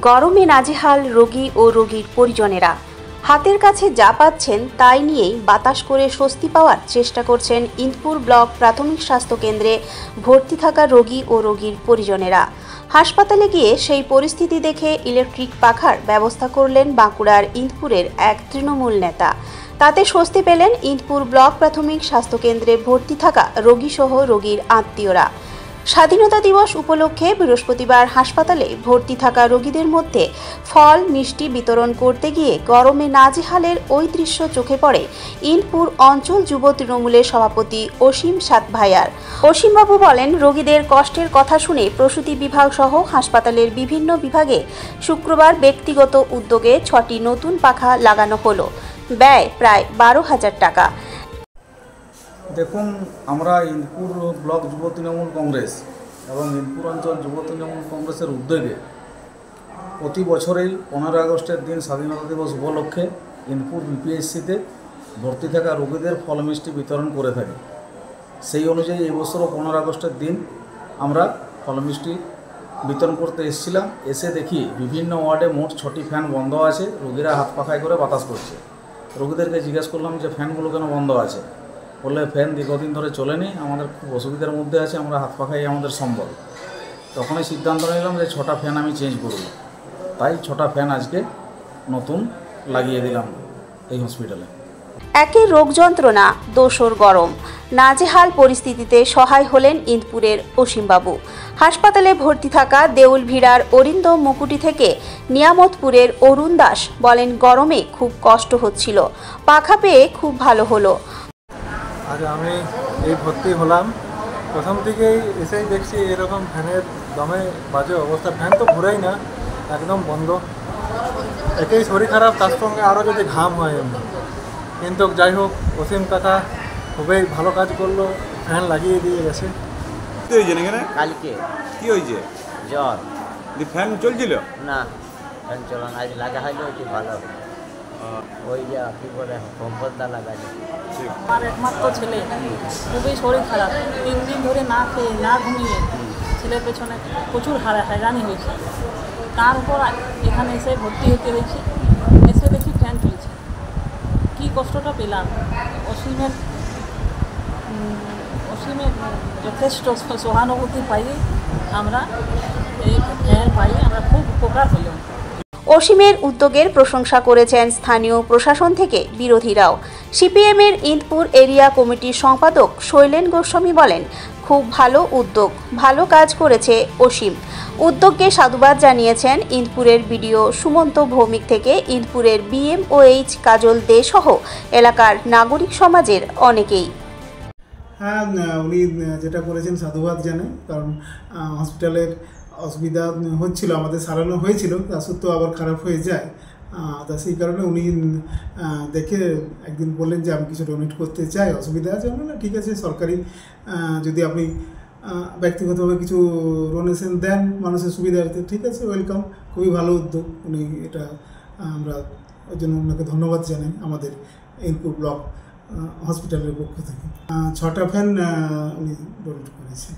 গরমে নাজেহাল রোগী ও রোগীর পরিজনেরা। হাতের কাছে যা পাচ্ছেন তাই নিয়েই বাতাস করে স্বস্তি পাওয়ার চেষ্টা করছেন ইন্দপুর ব্লক প্রাথমিক স্বাস্থ্য কেন্দ্রে ভর্তি থাকা রোগী ও রোগীর পরিজনেরা। হাসপাতালে গিয়ে সেই পরিস্থিতি দেখে ইলেকট্রিক পাখার ব্যবস্থা করলেন বাঁকুড়ার ইন্দপুরের এক তৃণমূল নেতা। তাতে স্বস্তি পেলেন ইন্দপুর ব্লক প্রাথমিক স্বাস্থ্য কেন্দ্রে ভর্তি থাকা রোগীসহ রোগীর আত্মীয়রা। স্বাধীনতা দিবস উপলক্ষে বৃহস্পতিবার হাসপাতালে ভর্তি থাকা রোগীদের মধ্যে ফল মিষ্টি বিতরণ করতে গিয়ে গরমে নাজেহালের ওই দৃশ্য চোখে পড়ে ইন্দপুর অঞ্চল যুব তৃণমূলের সভাপতি অসীম সাতভাইয়ার। অসীমবাবু বলেন, রোগীদের কষ্টের কথা শুনে প্রসূতি বিভাগ সহ হাসপাতালের বিভিন্ন বিভাগে শুক্রবার ব্যক্তিগত উদ্যোগে 6টি নতুন পাখা লাগানো হলো। ব্যয় প্রায় 12,000 টাকা। দেখুন, আমরা ইন্দপুর ব্লক যুব তৃণমূল কংগ্রেস এবং ইন্দপুর অঞ্চল যুব তৃণমূল কংগ্রেসের উদ্যোগে প্রতি বছরেই 15 আগস্টের দিন স্বাধীনতা দিবস উপলক্ষে ইন্দপুর বিপিএসসিতে ভর্তি থাকা রোগীদের ফল মিষ্টি বিতরণ করে থাকি। সেই অনুযায়ী এবছরও 15 আগস্টের দিন আমরা ফল মিষ্টি বিতরণ করতে এসেছিলাম। এসে দেখি বিভিন্ন ওয়ার্ডে মোট 6টি ফ্যান বন্ধ আছে, রোগীরা হাত পাখায় করে বাতাস করছে। রোগীদেরকে জিজ্ঞেস করলাম যে ফ্যানগুলো কেন বন্ধ আছে, বললে ফ্যান দীর্ঘদিন ধরে চলেনি, আমাদের খুব অসুবিধার মধ্যে আছে, আমরা হাত পাখাই আমাদের সম্বল। তখনই সিদ্ধান্ত নিলাম যে 6টা ফ্যান আমি চেঞ্জ করব। তাই 6টা ফ্যান আজকে নতুন লাগিয়ে দিলাম এই হসপিটালে। একে রোগ যন্ত্রণা, দোসর গরম, নাজেহাল পরিস্থিতিতে সহায় হলেন ইন্দপুরের অসীমবাবু। হাসপাতালে ভর্তি থাকা দেউলভিড়ার অরিন্দম মুকুটি থেকে নিয়ামতপুরের অরুণ দাস বলেন, গরমে খুব কষ্ট হচ্ছিল, পাখা পেয়ে খুব ভালো হলো। আজ আমি এই ভর্তি হলাম, প্রথম থেকেই এসেই দেখছি এরকম ফ্যানের দমে বাজে অবস্থা। ফ্যান তো ঘুরেই না, একদম বন্ধ। একেই শরীর খারাপ, তার সঙ্গে আরও যদি ঘাম হয় এমনি। কিন্তু যাই হোক, অসীম কাকা খুবই ভালো কাজ করলো, ফ্যান লাগিয়ে দিয়ে গেছে। কি হয়েছে এখানে? কালকে কি হয়েছে? জ্বর। ফ্যান চলছিল না, ফ্যান চলা না, আজ লাগা হইলো একটু ভালো। ওই যা কি বলে কম্পোস্টটা লাগাইলো। আমার একমাত্র ছেলে খুবই শরীর খারাপ, 3 দিন ধরে না খেয়ে না ঘুমিয়ে ছেলের পেছনে প্রচুর হয়রানি হয়েছে। তার উপর এখানে এসে ভর্তি হতে হয়েছে। এসে দেখি ফ্যান চলছে, কী কষ্টটা পেলাম। অসীমের যথেষ্ট সহানুভূতি পাই আমরা, এই ফ্যান পাই আমরা, খুব উপকার হলো। অসীমের উদ্যোগের প্রশংসা করেছেন স্থানীয় প্রশাসন থেকে বিরোধীরাও। সিপিএমের ইন্দপুর এরিয়া কমিটির সম্পাদক শৈলেন গোস্বামী বলেন, খুব ভালো উদ্যোগ, ভালো কাজ করেছে অসীম। উদ্যোগকে সাধুবাদ জানিয়েছেন ইন্দপুরের বিডিও সুমন্ত ভৌমিক থেকে ইন্দপুরের BMOH কাজল দে সহ এলাকার নাগরিক সমাজের অনেকেই। হ্যাঁ, উনি যেটা করেছেন সাধুবাদ জানাই, কারণ হসপিটালের অসুবিধা হচ্ছিল, আমাদের সারানো হয়েছিল, তা সত্ত্বেও আবার খারাপ হয়ে যায়। তা সেই কারণে উনি দেখে একদিন বললেন যে আমি কিছু ডোনেট করতে চাই, অসুবিধা আছে। আমরা না, ঠিক আছে, সরকারি যদি আপনি ব্যক্তিগতভাবে কিছু ডোনেশন দেন মানুষের সুবিধার্থে, ঠিক আছে, ওয়েলকাম, খুবই ভালো উদ্যোগ। উনি এটা আমরা ওই জন্য ওনাকে ধন্যবাদ জানাই আমাদের ইন্দপুর ব্লক হসপিটালের পক্ষ থেকে। 6টা ফ্যান উনি ডোনেট করেছে।